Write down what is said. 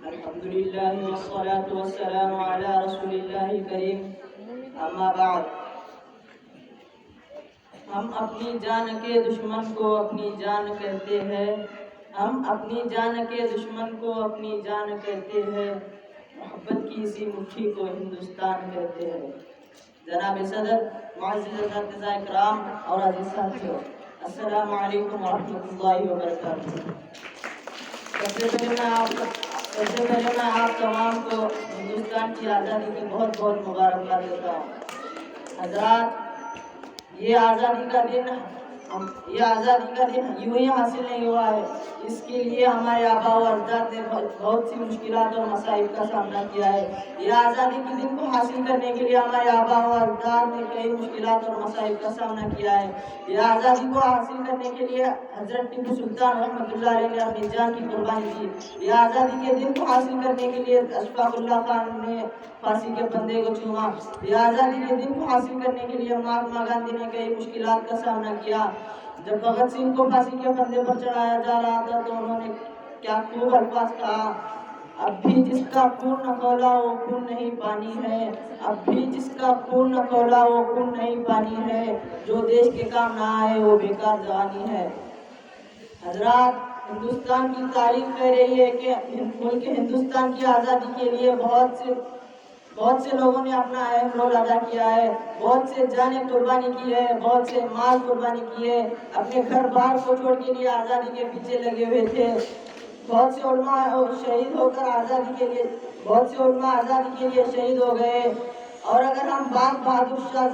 الحمدللہ والصلاة والسلام علی رسول اللہ کریم، اما بعد۔ ہم اپنی جان کے دشمن کو اپنی جان کہتے ہیں، ہم اپنی جان کے دشمن کو اپنی جان کہتے ہیں، محبت کی اسی مٹھی کو ہندوستان کہتے ہیں۔ جناب صدر، معزز اساتذہ کرام اور عزیز ساتھیوں، السلام علیکم ورحمۃ اللہ وبرکاتہ۔ سب سے پہلے میں آپ تمام کو ہندوستان کی آزادی کی بہت بہت مبارکباد دیتا ہوں۔ حضرات، یہ آزادی کا دن یوں ہی حاصل نہیں ہوا ہے، اس کے لیے ہمارے آباء و اجداد نے بہت سی مشکلات اور مصائب کا سامنا کیا ہے۔ یہ آزادی کے دن کو حاصل کرنے کے لیے ہمارے آباء و اجداد نے کئی مشکلات اور مصائب کا سامنا کیا ہے۔ یہ آزادی کو حاصل کرنے کے لیے حضرت ٹیپو سلطان رحمۃ اللہ علیہ نے اپنی جان کی قربانی دی۔ یہ آزادی کے دن کو حاصل کرنے کے لیے اشفاق اللہ خان نے پھانسی کے پھندے کو چوما۔ یہ آزادی کے دن کو حاصل کرنے کے لیے مہاتما گاندھی نے کئی مشکلات کا سامنا کیا۔ جب بھگت سنگھ کو پھانسی کے پھندے پر چڑھایا جا رہا تھا تو انہوں نے کیا خوب الفاظ کہا، اب بھی جس کا خون نہ کھولا وہ خون نہیں پانی ہے، اب بھی جس کا خون نہ کھولا وہ خون نہیں پانی ہے، جو دیش کے کام نہ آئے وہ بیکار جوانی ہے۔ حضرات، ہندوستان کی تاریخ کہہ رہی ہے کہ ملک ہندوستان کی آزادی کے لیے بہت سے لوگوں نے اپنا اہم رول ادا کیا ہے، بہت سے جانیں قربانی کی ہے، بہت سے مال قربانی کیے، اپنے گھر بار کو چھوڑ کے لیے آزادی کے پیچھے لگے ہوئے تھے۔ بہت سے علماء شہید ہو کر آزادی کے لیے شہید ہو گئے۔ اور اگر ہم بہادر شاہ